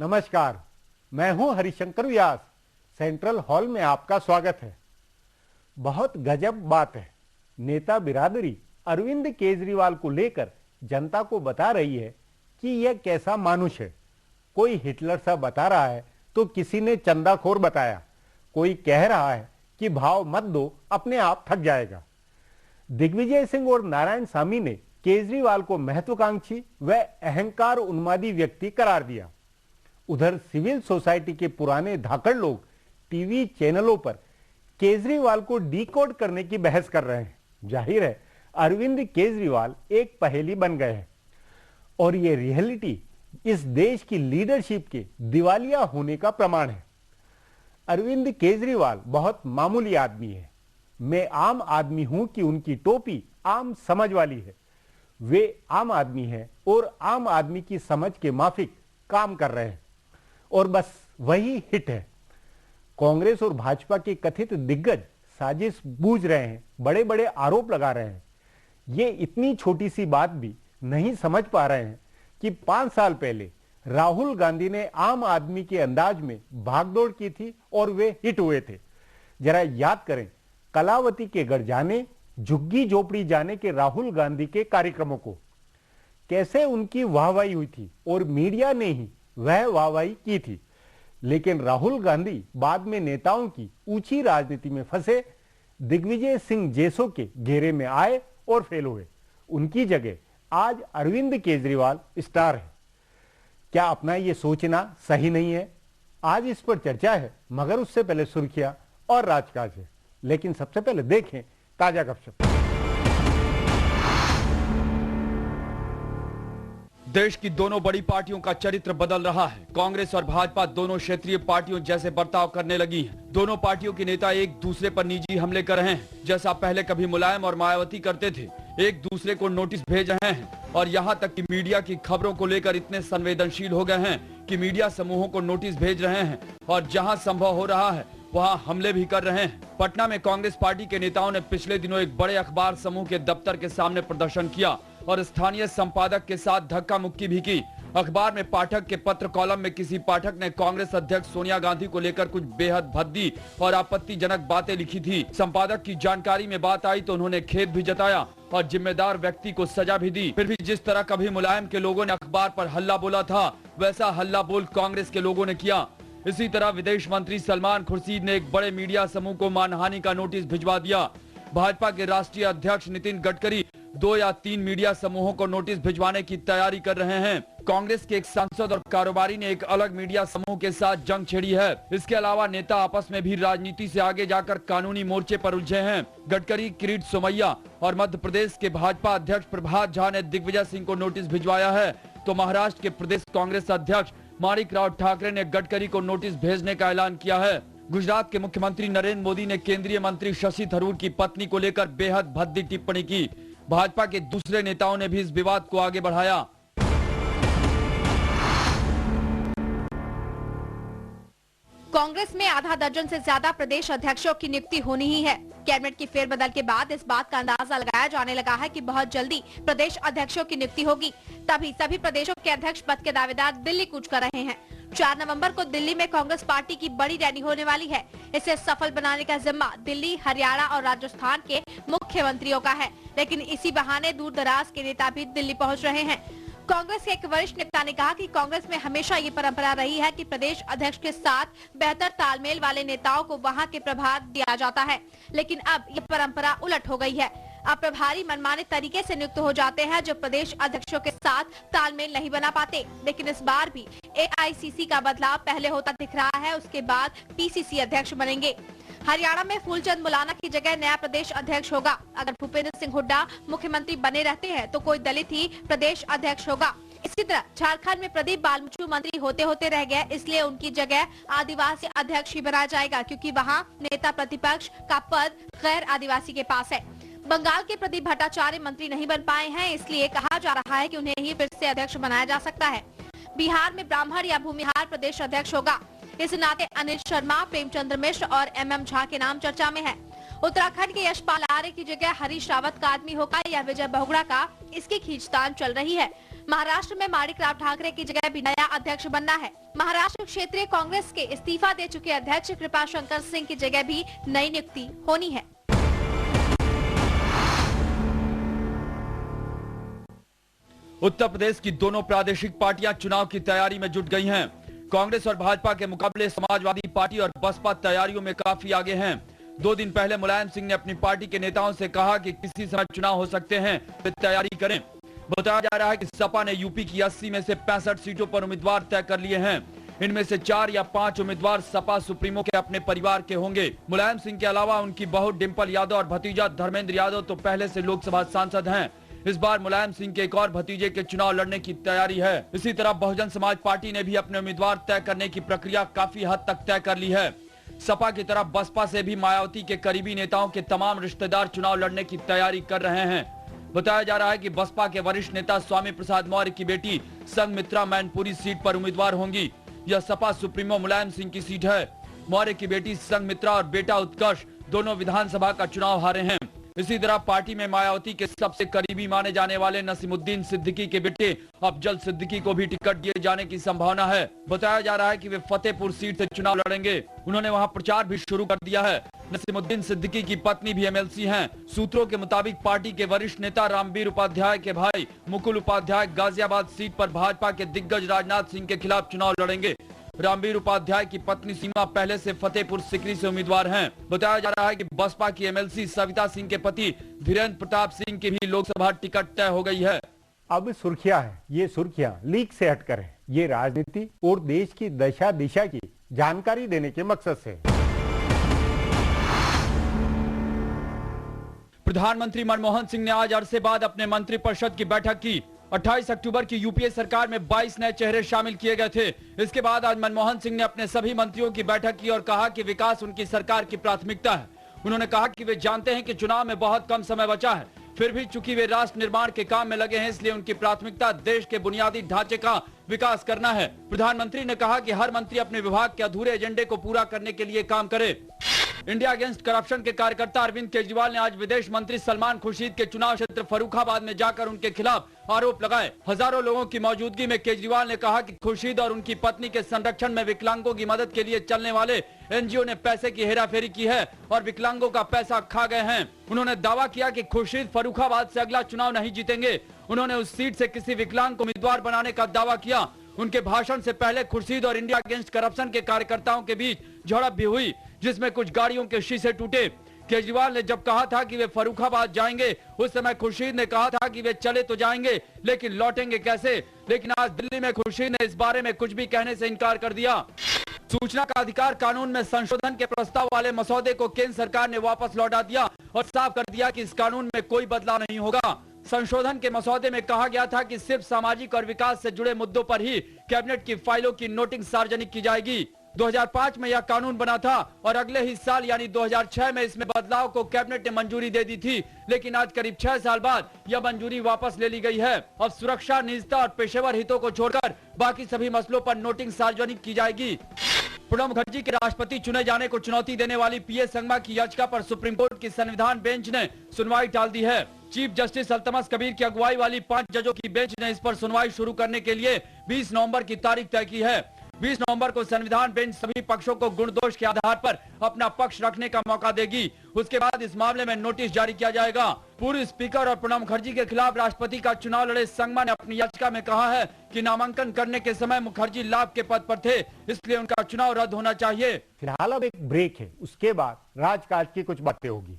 नमस्कार, मैं हूं हरिशंकर व्यास। सेंट्रल हॉल में आपका स्वागत है। बहुत गजब बात है। नेता बिरादरी अरविंद केजरीवाल को लेकर जनता को बता रही है कि यह कैसा मानुष है। कोई हिटलर सा बता रहा है तो किसी ने चंदाखोर बताया। कोई कह रहा है कि भाव मत दो, अपने आप थक जाएगा। दिग्विजय सिंह और नारायण सामी ने केजरीवाल को महत्वाकांक्षी व अहंकार उन्मादी व्यक्ति करार दिया। उधर सिविल सोसाइटी के पुराने धाकड़ लोग टीवी चैनलों पर केजरीवाल को डिकोड करने की बहस कर रहे हैं। जाहिर है अरविंद केजरीवाल एक पहेली बन गए हैं और ये रियलिटी इस देश की लीडरशिप के दिवालिया होने का प्रमाण है। अरविंद केजरीवाल बहुत मामूली आदमी है। मैं आम आदमी हूं कि उनकी टोपी आम समझ वाली है। वे आम आदमी हैं और आम आदमी की समझ के माफिक काम कर रहे हैं और बस वही हिट है। कांग्रेस और भाजपा के कथित दिग्गज साजिश बूझ रहे हैं, बड़े बड़े आरोप लगा रहे हैं। ये इतनी छोटी सी बात भी नहीं समझ पा रहे हैं कि 5 साल पहले राहुल गांधी ने आम आदमी के अंदाज में भागदौड़ की थी और वे हिट हुए थे। जरा याद करें कलावती के घर जाने, झुग्गी झोपड़ी जाने के राहुल गांधी के कार्यक्रमों को। कैसे उनकी वाहवाही हुई थी और मीडिया ने ही वह वाहवाही की थी। लेकिन राहुल गांधी बाद में नेताओं की ऊंची राजनीति में फंसे, दिग्विजय सिंह जैसों के घेरे में आए और फेल हुए। उनकी जगह आज अरविंद केजरीवाल स्टार है। क्या अपना ये सोचना सही नहीं है? आज इस पर चर्चा है, मगर उससे पहले सुर्खियां और राजकाज है। लेकिन सबसे पहले देखें ताजा गपशप। देश की दोनों बड़ी पार्टियों का चरित्र बदल रहा है। कांग्रेस और भाजपा दोनों क्षेत्रीय पार्टियों जैसे बर्ताव करने लगी हैं। दोनों पार्टियों के नेता एक दूसरे पर निजी हमले कर रहे हैं, जैसा पहले कभी मुलायम और मायावती करते थे। एक दूसरे को नोटिस भेज रहे हैं और यहाँ तक कि मीडिया की खबरों को लेकर इतने संवेदनशील हो गए हैं कि मीडिया समूहों को नोटिस भेज रहे हैं और जहाँ संभव हो रहा है वहाँ हमले भी कर रहे हैं। पटना में कांग्रेस पार्टी के नेताओं ने पिछले दिनों एक बड़े अखबार समूह के दफ्तर के सामने प्रदर्शन किया और स्थानीय संपादक के साथ धक्का मुक्की भी की। अखबार में पाठक के पत्र कॉलम में किसी पाठक ने कांग्रेस अध्यक्ष सोनिया गांधी को लेकर कुछ बेहद भद्दी और आपत्तिजनक बातें लिखी थी। संपादक की जानकारी में बात आई तो उन्होंने खेद भी जताया और जिम्मेदार व्यक्ति को सजा भी दी। फिर भी जिस तरह कभी मुलायम के लोगों ने अखबार पर हल्ला बोला था, वैसा हल्ला बोल कांग्रेस के लोगों ने किया। इसी तरह विदेश मंत्री सलमान खुर्शीद ने एक बड़े मीडिया समूह को मानहानि का नोटिस भिजवा दिया। भाजपा के राष्ट्रीय अध्यक्ष नितिन गडकरी 2 या 3 मीडिया समूहों को नोटिस भिजवाने की तैयारी कर रहे हैं। कांग्रेस के एक सांसद और कारोबारी ने एक अलग मीडिया समूह के साथ जंग छेड़ी है। इसके अलावा नेता आपस में भी राजनीति से आगे जाकर कानूनी मोर्चे पर उलझे हैं। गडकरी, किरीट सोमैया और मध्य प्रदेश के भाजपा अध्यक्ष प्रभात झा ने दिग्विजय सिंह को नोटिस भिजवाया है, तो महाराष्ट्र के प्रदेश कांग्रेस अध्यक्ष माणिक राव ठाकरे ने गडकरी को नोटिस भेजने का ऐलान किया है। गुजरात के मुख्यमंत्री नरेंद्र मोदी ने केंद्रीय मंत्री शशि थरूर की पत्नी को लेकर बेहद भद्दी टिप्पणी की। भाजपा के दूसरे नेताओं ने भी इस विवाद को आगे बढ़ाया। कांग्रेस में आधा दर्जन से ज्यादा प्रदेश अध्यक्षों की नियुक्ति होनी ही है। कैबिनेट की फेरबदल के बाद इस बात का अंदाजा लगाया जाने लगा है कि बहुत जल्दी प्रदेश अध्यक्षों की नियुक्ति होगी। तभी सभी प्रदेशों के अध्यक्ष पद के दावेदार दिल्ली कूच कर रहे हैं। 4 नवंबर को दिल्ली में कांग्रेस पार्टी की बड़ी रैली होने वाली है। इसे सफल बनाने का जिम्मा दिल्ली, हरियाणा और राजस्थान के मुख्यमंत्रियों का है। लेकिन इसी बहाने दूर दराज के नेता भी दिल्ली पहुंच रहे हैं। कांग्रेस के एक वरिष्ठ नेता ने कहा कि कांग्रेस में हमेशा ये परंपरा रही है कि प्रदेश अध्यक्ष के साथ बेहतर तालमेल वाले नेताओं को वहां के प्रभार दिया जाता है, लेकिन अब ये परंपरा उलट हो गई है। अब प्रभारी मनमाने तरीके से नियुक्त हो जाते हैं जो प्रदेश अध्यक्षों के साथ तालमेल नहीं बना पाते। लेकिन इस बार भी एआईसीसी का बदलाव पहले होता दिख रहा है, उसके बाद पीसीसी अध्यक्ष बनेंगे। हरियाणा में फूलचंद मुलाना की जगह नया प्रदेश अध्यक्ष होगा। अगर भूपेंद्र सिंह हुड्डा मुख्यमंत्री बने रहते हैं तो कोई दलित ही प्रदेश अध्यक्ष होगा। इसी तरह झारखंड में प्रदीप बालमुचु मंत्री होते होते रह गए, इसलिए उनकी जगह आदिवासी अध्यक्ष ही बनाया जाएगा, क्योंकि वहां नेता प्रतिपक्ष का पद गैर आदिवासी के पास है। बंगाल के प्रदीप भट्टाचार्य मंत्री नहीं बन पाए हैं, इसलिए कहा जा रहा है कि उन्हें ही फिर से अध्यक्ष बनाया जा सकता है। बिहार में ब्राह्मण या भूमिहार प्रदेश अध्यक्ष होगा। इस नाते अनिल शर्मा, प्रेमचंद्र मिश्र और एमएम झा के नाम चर्चा में है। उत्तराखंड के यशपाल आर्य की जगह हरीश रावत का आदमी होगा या विजय बहुगुणा का, इसकी खींचतान चल रही है। महाराष्ट्र में माणिकराव ठाकरे की जगह भी नया अध्यक्ष बनना है। महाराष्ट्र क्षेत्रीय कांग्रेस के इस्तीफा दे चुके अध्यक्ष कृपाशंकर सिंह की जगह भी नई नियुक्ति होनी है। उत्तर प्रदेश की दोनों प्रादेशिक पार्टियां चुनाव की तैयारी में जुट गई हैं। कांग्रेस और भाजपा के मुकाबले समाजवादी पार्टी और बसपा तैयारियों में काफी आगे हैं। 2 दिन पहले मुलायम सिंह ने अपनी पार्टी के नेताओं से कहा कि किसी समय चुनाव हो सकते हैं, वे तैयारी करें। बताया जा रहा है कि सपा ने यूपी की 80 में से 65 सीटों पर उम्मीदवार तय कर लिए हैं। इनमें से 4 या 5 उम्मीदवार सपा सुप्रीमो के अपने परिवार के होंगे। मुलायम सिंह के अलावा उनकी बहू डिंपल यादव और भतीजा धर्मेंद्र यादव तो पहले से लोकसभा सांसद हैं। इस बार मुलायम सिंह के एक और भतीजे के चुनाव लड़ने की तैयारी है। इसी तरह बहुजन समाज पार्टी ने भी अपने उम्मीदवार तय करने की प्रक्रिया काफी हद तक तय कर ली है। सपा की तरफ बसपा से भी मायावती के करीबी नेताओं के तमाम रिश्तेदार चुनाव लड़ने की तैयारी कर रहे हैं। बताया जा रहा है कि बसपा के वरिष्ठ नेता स्वामी प्रसाद मौर्य की बेटी संघमित्रा मैनपुरी सीट पर उम्मीदवार होंगी। यह सपा सुप्रीमो मुलायम सिंह की सीट है। मौर्य की बेटी संघमित्रा और बेटा उत्कर्ष दोनों विधानसभा का चुनाव हारे हैं। इसी तरह पार्टी में मायावती के सबसे करीबी माने जाने वाले नसीमुद्दीन सिद्दीकी के बेटे अफजल सिद्दीकी को भी टिकट दिए जाने की संभावना है। बताया जा रहा है कि वे फतेहपुर सीट से चुनाव लड़ेंगे। उन्होंने वहां प्रचार भी शुरू कर दिया है। नसीमुद्दीन सिद्दीकी की पत्नी भी एमएलसी हैं। सूत्रों के मुताबिक पार्टी के वरिष्ठ नेता रामवीर उपाध्याय के भाई मुकुल उपाध्याय गाजियाबाद सीट पर भाजपा के दिग्गज राजनाथ सिंह के खिलाफ चुनाव लड़ेंगे। रामवीर उपाध्याय की पत्नी सीमा पहले से फतेहपुर सिकरी से उम्मीदवार हैं। बताया जा रहा है कि बसपा की एमएलसी सविता सिंह के पति धीरेन्द्र प्रताप सिंह की भी लोकसभा टिकट तय हो गई है। अब सुर्खियां हैं, ये सुर्खियां लीक से हटकर है। ये राजनीति और देश की दशा दिशा की जानकारी देने के मकसद से। प्रधानमंत्री मनमोहन सिंह ने आज अरसे बाद अपने मंत्रिपरिषद की बैठक की। 28 अक्टूबर की यूपीए सरकार में 22 नए चेहरे शामिल किए गए थे। इसके बाद आज मनमोहन सिंह ने अपने सभी मंत्रियों की बैठक की और कहा कि विकास उनकी सरकार की प्राथमिकता है। उन्होंने कहा कि वे जानते हैं कि चुनाव में बहुत कम समय बचा है, फिर भी चूंकि वे राष्ट्र निर्माण के काम में लगे हैं, इसलिए उनकी प्राथमिकता देश के बुनियादी ढांचे का विकास करना है। प्रधानमंत्री ने कहा कि हर मंत्री अपने विभाग के अधूरे एजेंडे को पूरा करने के लिए काम करे। इंडिया अगेंस्ट करप्शन के कार्यकर्ता अरविंद केजरीवाल ने आज विदेश मंत्री सलमान खुर्शीद के चुनाव क्षेत्र फर्रुखाबाद में जाकर उनके खिलाफ आरोप लगाए। हजारों लोगों की मौजूदगी में केजरीवाल ने कहा कि खुर्शीद और उनकी पत्नी के संरक्षण में विकलांगों की मदद के लिए चलने वाले एनजीओ ने पैसे की हेराफेरी की है और विकलांगों का पैसा खा गए हैं। उन्होंने दावा किया कि खुर्शीद फर्रुखाबाद से अगला चुनाव नहीं जीतेंगे। उन्होंने उस सीट से किसी विकलांग को उम्मीदवार बनाने का दावा किया। उनके भाषण से पहले खुर्शीद और इंडिया अगेंस्ट करप्शन के कार्यकर्ताओं के बीच झड़प भी हुई, जिसमें कुछ गाड़ियों के शीशे टूटे। केजरीवाल ने जब कहा था कि वे फर्रुखाबाद जाएंगे, उस समय खुर्शीद ने कहा था कि वे चले तो जाएंगे लेकिन लौटेंगे कैसे। लेकिन आज दिल्ली में खुर्शीद ने इस बारे में कुछ भी कहने से इनकार कर दिया। सूचना का अधिकार कानून में संशोधन के प्रस्ताव वाले मसौदे को केंद्र सरकार ने वापस लौटा दिया और साफ कर दिया कि इस कानून में कोई बदलाव नहीं होगा। संशोधन के मसौदे में कहा गया था कि सिर्फ सामाजिक और विकास से जुड़े मुद्दों पर ही कैबिनेट की फाइलों की नोटिंग सार्वजनिक की जाएगी। 2005 में यह कानून बना था और अगले ही साल यानी 2006 में इसमें बदलाव को कैबिनेट ने मंजूरी दे दी थी, लेकिन आज करीब 6 साल बाद यह मंजूरी वापस ले ली गई है। अब सुरक्षा, निजता और पेशेवर हितों को छोड़कर बाकी सभी मसलों पर नोटिंग सार्वजनिक की जाएगी। प्रणब मुखर्जी के राष्ट्रपति चुने जाने को चुनौती देने वाली पीएस संगमा की याचिका पर सुप्रीम कोर्ट की संविधान बेंच ने सुनवाई टाल दी है। चीफ जस्टिस अल्तमस कबीर की अगुवाई वाली 5 जजों की बेंच ने इस पर सुनवाई शुरू करने के लिए 20 नवंबर की तारीख तय की है। 20 नवंबर को संविधान बेंच सभी पक्षों को गुण दोष के आधार पर अपना पक्ष रखने का मौका देगी। उसके बाद इस मामले में नोटिस जारी किया जाएगा। पूर्व स्पीकर और प्रणब मुखर्जी के खिलाफ राष्ट्रपति का चुनाव लड़े संगमा ने अपनी याचिका में कहा है कि नामांकन करने के समय मुखर्जी लाभ के पद पर थे, इसलिए उनका चुनाव रद्द होना चाहिए। फिलहाल अब एक ब्रेक है, उसके बाद राजकाज की कुछ बातें होगी।